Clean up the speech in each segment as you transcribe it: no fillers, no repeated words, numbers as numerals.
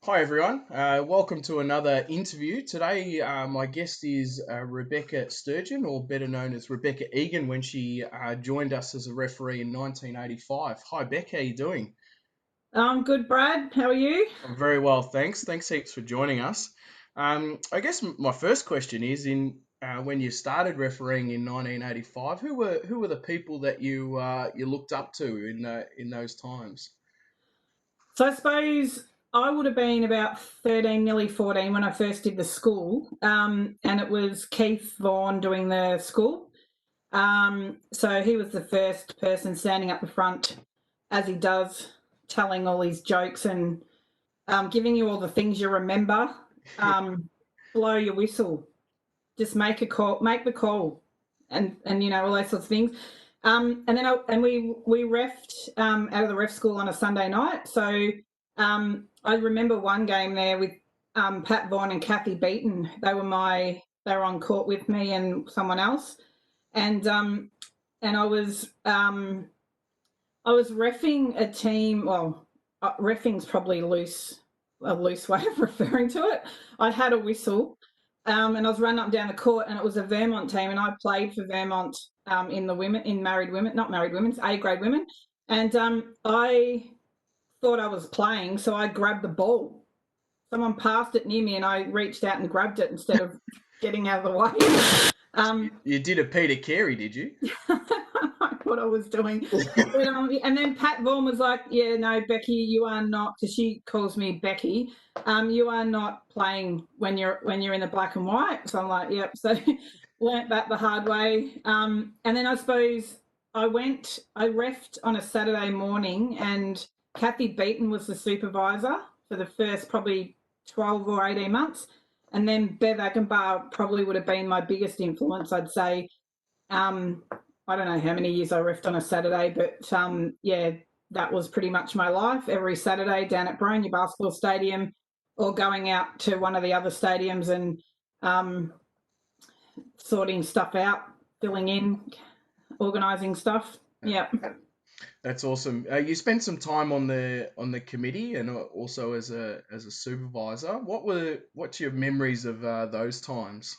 Hi everyone, welcome to another interview. Today, my guest is Rebecca Sturgeon, or better known as Rebecca Egan, when she joined us as a referee in 1985. Hi Beck, how you doing? I'm good, Brad. How are you? I'm very well, thanks. Thanks heaps for joining us. I guess my first question is: in when you started refereeing in 1985, who were the people that you looked up to in those times? So I suppose I would have been about 13, nearly 14 when I first did the school, and it was Keith Vaughan doing the school. So he was the first person standing up the front, as he does, telling all his jokes and giving you all the things you remember. Um, Blow your whistle, just make a call, make the call, and all those sorts of things. And we refed out of the ref school on a Sunday night. So I remember one game there with Pat Vaughan and Kathy Beaton. They were on court with me and someone else, and I was refing a team. Well, refing's probably a loose way of referring to it. I had a whistle, and I was running up and down the court, and it was a Vermont team, and I played for Vermont in married women, not married women's A grade women, and I thought I was playing, so I grabbed the ball. Someone passed it near me, and I reached out and grabbed it instead of getting out of the way. You did a Peter Carey, did you? What I was doing. And then Pat Vaughan was like, "Yeah, no, Becky, you are not," because she calls me Becky. You are not playing when you're in the black and white. So I'm like, "Yep." So learnt that the hard way. And then I suppose I refed on a Saturday morning, and Kathy Beaton was the supervisor for the first probably 12 or 18 months. And then Bev Agenbar probably would have been my biggest influence, I'd say. Um, I don't know how many years I refed on a Saturday, but yeah, that was pretty much my life. Every Saturday down at Bronya Basketball Stadium, or going out to one of the other stadiums and um, sorting stuff out, filling in, organising stuff. Yeah. That's awesome. You spent some time on the committee and also as a supervisor. What's your memories of those times?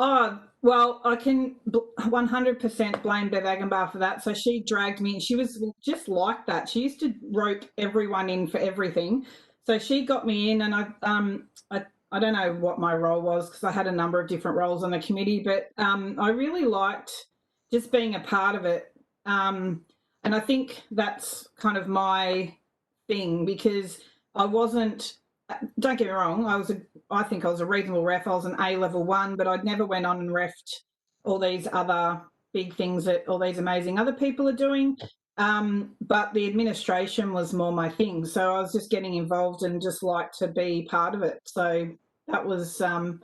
Oh, well, I can 100% blame Bev Agenbar for that. So she dragged me, and she was just like that. She used to rope everyone in for everything. So she got me in, and I don't know what my role was because I had a number of different roles on the committee, but I really liked just being a part of it. And I think that's kind of my thing because I wasn't. Don't get me wrong. I think I was a reasonable ref. I was an A level one, but I'd never went on and refed all these other big things that all these amazing other people are doing. But the administration was more my thing. So I was just getting involved and just like to be part of it. So that was um,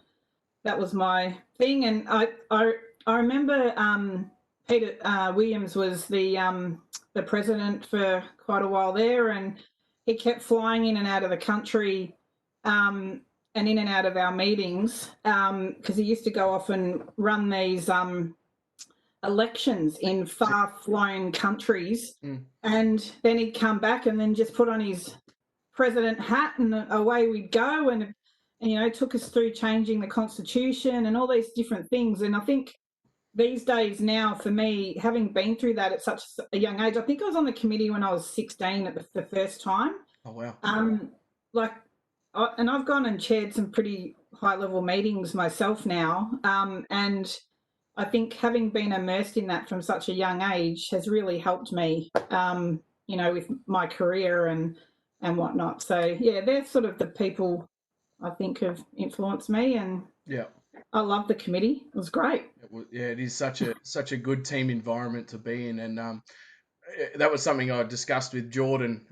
that was my thing. And I remember Peter Williams was the president for quite a while there, and he kept flying in and out of the country and in and out of our meetings because he used to go off and run these elections in far-flown countries, Mm. and then he'd come back and then just put on his president hat and away we'd go, and took us through changing the constitution and all these different things. And I think these days now, for me, having been through that at such a young age, I think I was on the committee when I was 16 at the first time. Oh wow. Like, and I've gone and chaired some pretty high level meetings myself now, and I think having been immersed in that from such a young age has really helped me, with my career and whatnot. So yeah, they're sort of the people I think have influenced me, and Yeah. I love the committee. It was great. Yeah, it is such a good team environment to be in, and that was something I discussed with Jordan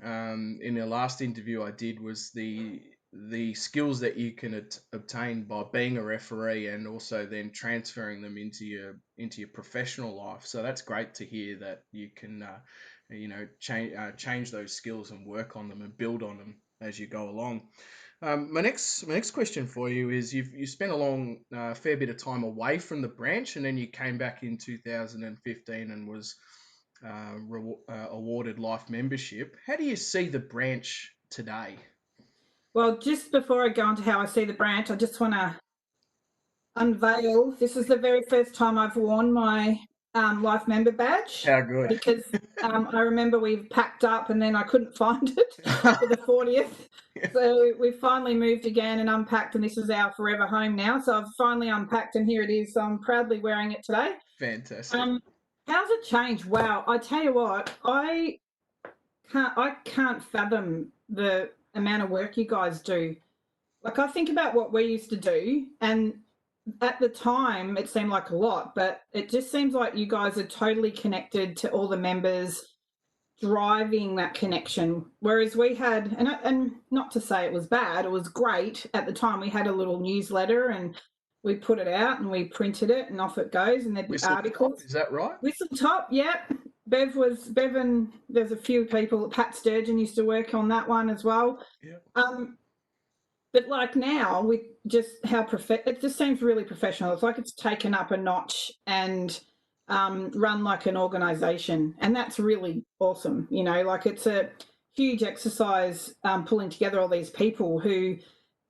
in the last interview I did. Was the skills that you can obtain by being a referee and also then transferring them into your professional life. So that's great to hear that you can change those skills and work on them and build on them as you go along. My next question for you is you spent a long fair bit of time away from the branch, and then you came back in 2015 and was awarded life membership. How do you see the branch today? Well, just before I go on to how I see the branch, I just want to unveil. This is the very first time I've worn my life member badge How good. because I remember we packed up and then I couldn't find it for the 40th. So we finally moved again and unpacked, and this is our forever home now. So I've finally unpacked, and here it is. So I'm proudly wearing it today. Fantastic. How's it changed? Wow! I tell you what, I can't fathom the amount of work you guys do. Like, I think about what we used to do, and at the time it seemed like a lot, but it just seems like you guys are totally connected to all the members, driving that connection. Whereas we had, and not to say it was bad, it was great at the time. We had a little newsletter and we put it out and we printed it and off it goes, and there'd be Whistle articles. top, is that right? Whistle top, yep. Bev and there's a few people. Pat Sturgeon used to work on that one as well. Yeah. But like now, with just how it just seems really professional. It's like it's taken up a notch and run like an organisation, and that's really awesome. You know, like it's a huge exercise pulling together all these people who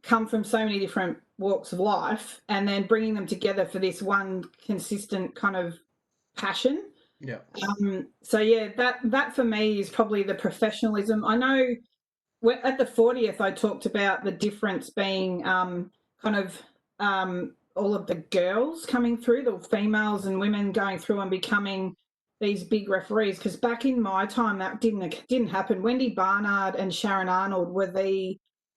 come from so many different walks of life, and then bringing them together for this one consistent kind of passion. Yeah. So yeah, that for me is probably the professionalism. I know at the 40th, I talked about the difference being kind of all of the girls coming through, the females and women going through and becoming these big referees. Because back in my time, that didn't happen. Wendy Barnard and Sharon Arnold were the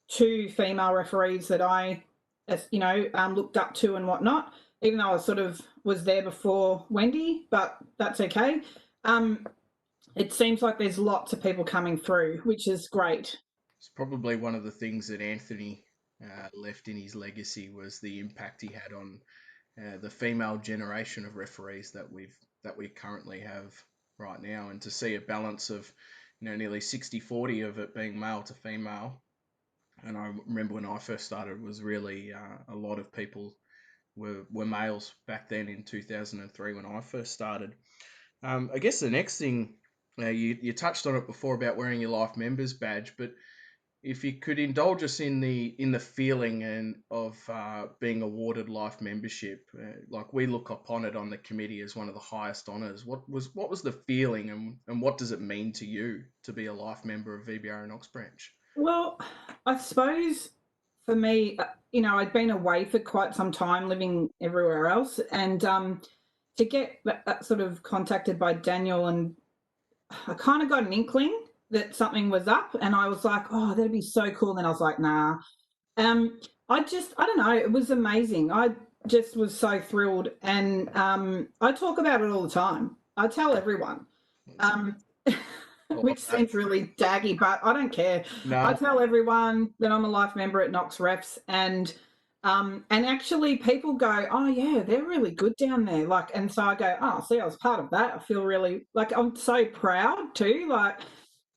two female referees that I, looked up to and whatnot. Even though I sort of was there before Wendy, but that's okay. It seems like there's lots of people coming through, which is great. It's probably one of the things that Anthony left in his legacy was the impact he had on the female generation of referees that we currently have right now, and to see a balance of nearly 60-40 of it being male to female. And I remember when I first started, it was really a lot of people were males back then in 2003 when I first started. I guess the next thing, you touched on it before about wearing your life members badge, but if you could indulge us in the feeling and of being awarded life membership, like we look upon it on the committee as one of the highest honours. What was the feeling, and what does it mean to you to be a life member of VBRA Knox branch? Well, I suppose for me, I'd been away for quite some time, living everywhere else, and to get that sort of contacted by Daniel, and I kind of got an inkling that something was up, and I was like, oh, that'd be so cool. And then I was like, nah. I don't know, it was amazing. I just was so thrilled, and I talk about it all the time. I tell everyone. Which seems really daggy, but I don't care. No. I tell everyone that I'm a life member at Knox Refs, and actually people go, oh yeah, they're really good down there. Like, and so I go, oh, see, I was part of that. I feel really like I'm so proud too. Like,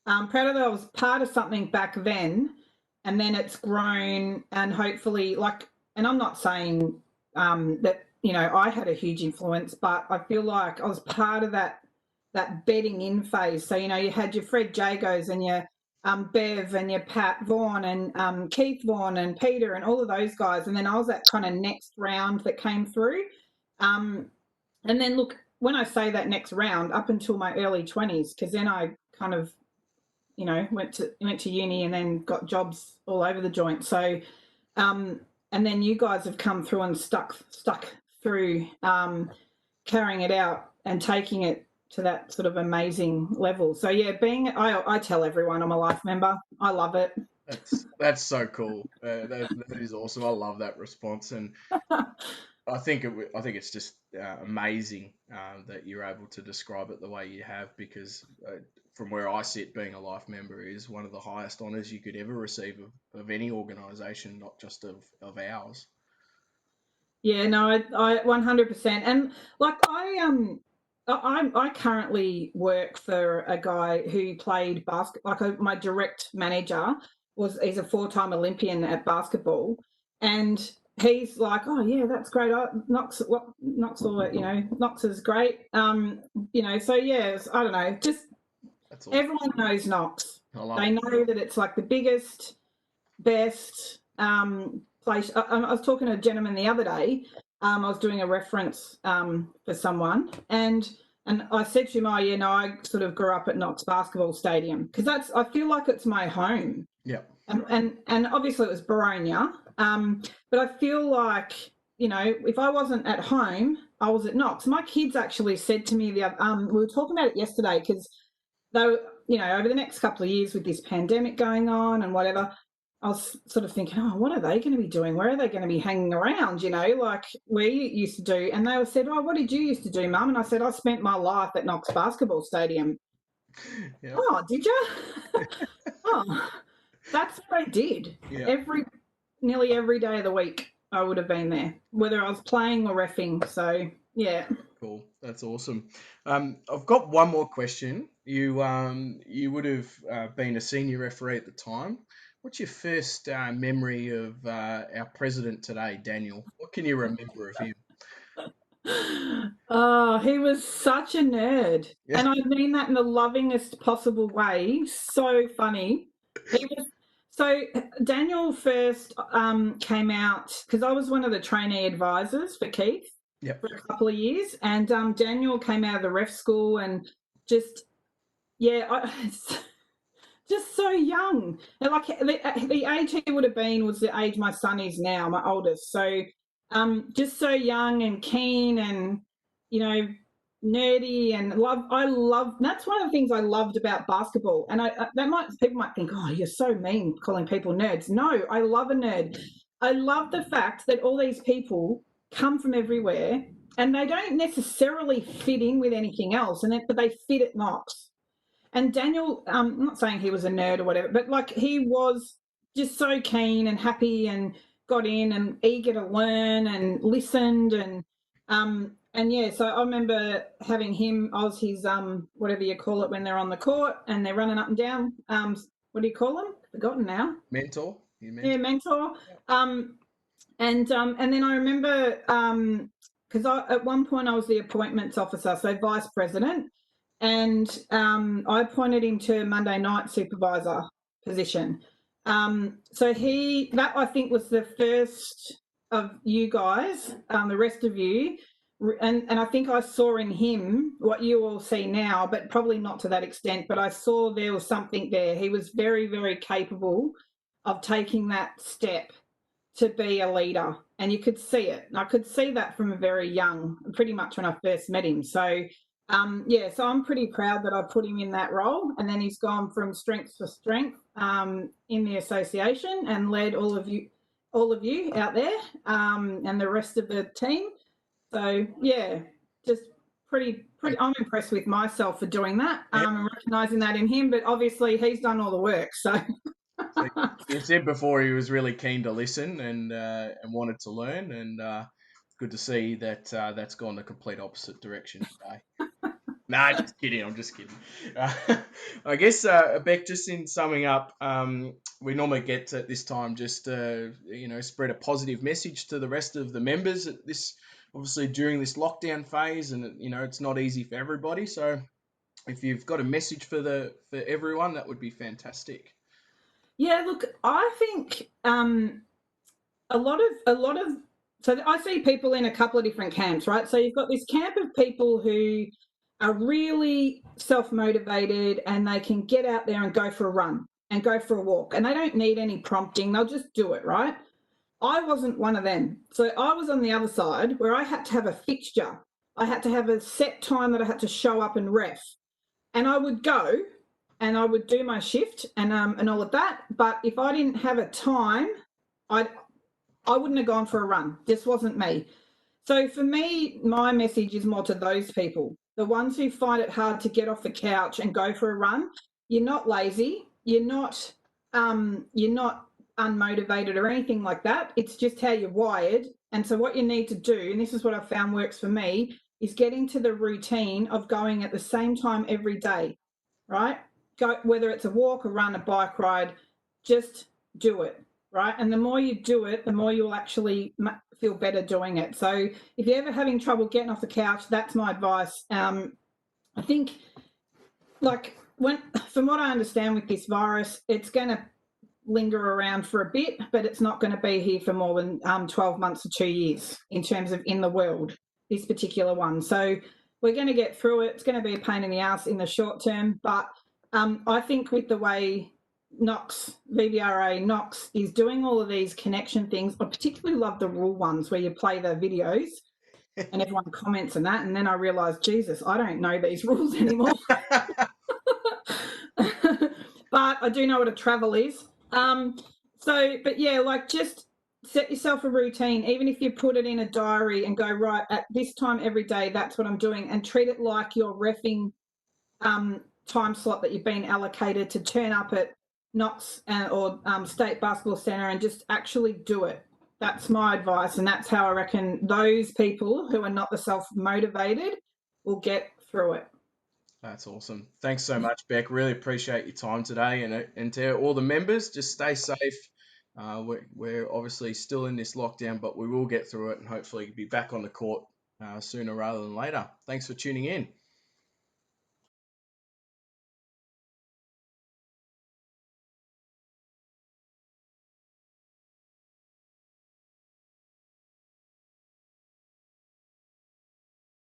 I'm proud that I was part of something back then, and then it's grown, and hopefully, like, and I'm not saying that I had a huge influence, but I feel like I was part of that bedding in phase. So, you had your Fred Jagos and your Bev and your Pat Vaughan and Keith Vaughan and Peter and all of those guys. And then I was that kind of next round that came through. And then look, when I say that next round, up until my early 20s, because then I kind of, went to uni and then got jobs all over the joint. So, and then you guys have come through and stuck through carrying it out and taking it to that sort of amazing level. So yeah, I tell everyone I'm a life member. I love it. That's so cool. That is awesome. I love that response, and I think it's just amazing that you're able to describe it the way you have, because from where I sit, being a life member is one of the highest honours you could ever receive of any organisation, not just of ours. Yeah, no, I 100%. And like I currently work for a guy who played basketball. Like my direct manager he's a 4-time Olympian at basketball, and he's like, oh yeah, that's great. Knox is great. So yeah, I don't know, just That's awesome. everyone knows Knox. I love They it. know that it's like the biggest best place. I was talking to a gentleman the other day. I was doing a reference for someone, and I said to him, "Oh, yeah, no, I sort of grew up at Knox Basketball Stadium because I feel like it's my home." Yeah. And obviously it was Baronia, but I feel like, you know, if I wasn't at home, I was at Knox. My kids actually said to me we were talking about it yesterday because they, you know, over the next couple of years with this pandemic going on and whatever, I was sort of thinking, oh, what are they going to be doing? Where are they going to be hanging around? You know, like we used to do. And they said, oh, what did you used to do, Mum? And I said, I spent my life at Knox Basketball Stadium. Yeah. Oh, did you? Oh, that's what I did. Yeah. Nearly every day of the week, I would have been there, whether I was playing or reffing. So yeah. Cool. That's awesome. I've got one more question. You would have been a senior referee at the time. What's your first memory of our president today, Daniel? What can you remember of him? Oh, he was such a nerd. Yeah. And I mean that in the lovingest possible way. So funny. He was so Daniel first came out because I was one of the trainee advisors for Keith Yep. for a couple of years. And Daniel came out of the ref school and just, yeah, just so young. And like the age he would have been was the age my son is now, my oldest. So just so young and keen and, you know, nerdy and I love that's one of the things I loved about basketball. And people might think, oh, you're so mean calling people nerds. No, I love a nerd. I love the fact that all these people come from everywhere and they don't necessarily fit in with anything else, but they fit at Knox. And Daniel, I'm not saying he was a nerd or whatever, but like he was just so keen and happy and got in and eager to learn and listened and yeah, so I remember having him. I was his whatever you call it when they're on the court and they're running up and down. What do you call them? Forgotten now. Mentor. You Yeah, mentor. mentor. And then I remember because at one point I was the appointments officer, so vice president, and I appointed him to Monday night supervisor position. So that I think was the first of you guys, the rest of you, and I think I saw in him what you all see now, but probably not to that extent. But I saw there was something there. He was very, very capable of taking that step to be a leader, and you could see it. And I could see that from a very young, pretty much when I first met him. So yeah, so I'm pretty proud that I put him in that role, and then he's gone from strength to strength in the association and led all of you out there and the rest of the team. So yeah, just pretty. I'm impressed with myself for doing that and recognising that in him. But obviously, he's done all the work. So So you said before he was really keen to listen and wanted to learn, and good to see that that's gone the complete opposite direction today. Nah, just kidding. I'm just kidding. Uh, I guess, Beck, just in summing up, we normally get at this time just spread a positive message to the rest of the members at this, obviously during this lockdown phase, and it's not easy for everybody. So if you've got a message for everyone, that would be fantastic. yeah, look, I think a lot of so I see people in a couple of different camps, right? So you've got this camp of people who are really self-motivated and they can get out there and go for a run and go for a walk and they don't need any prompting, they'll just do it, right? I wasn't one of them. So I was on the other side where I had to have a fixture. I had to have a set time that I had to show up and ref. And I would go and I would do my shift and all of that. But if I didn't have a time, I wouldn't have gone for a run. This wasn't me. So for me, my message is more to those people, the ones who find it hard to get off the couch and go for a run. You're not lazy. You're not unmotivated or anything like that. It's just how you're wired. And so what you need to do, and this is what I found works for me, is get into the routine of going at the same time every day, right? Go, whether it's a walk, a run, a bike ride, just do it, right? And the more you do it, the more you'll actually feel better doing it. So if you're ever having trouble getting off the couch, that's my advice. I think, like, from what I understand with this virus, it's going to linger around for a bit, but it's not going to be here for more than 12 months or 2 years in terms of in the world, this particular one. So we're going to get through it. It's going to be a pain in the ass in the short term, but I think with the way Knox, VBRA Knox is doing all of these connection things, I particularly love the rule ones where you play the videos and everyone comments and that, and then I realised, Jesus, I don't know these rules anymore. But I do know what a travel is. But yeah, like just set yourself a routine, even if you put it in a diary and go, right, at this time every day, that's what I'm doing, and treat it like your reffing time slot that you've been allocated to turn up at Knox or State Basketball Centre and just actually do it. That's my advice, and that's how I reckon those people who are not the self-motivated will get through it. That's awesome. Thanks so much, Beck. Really appreciate your time today, and to all the members, just stay safe. We're obviously still in this lockdown, but we will get through it and hopefully be back on the court sooner rather than later. Thanks for tuning in.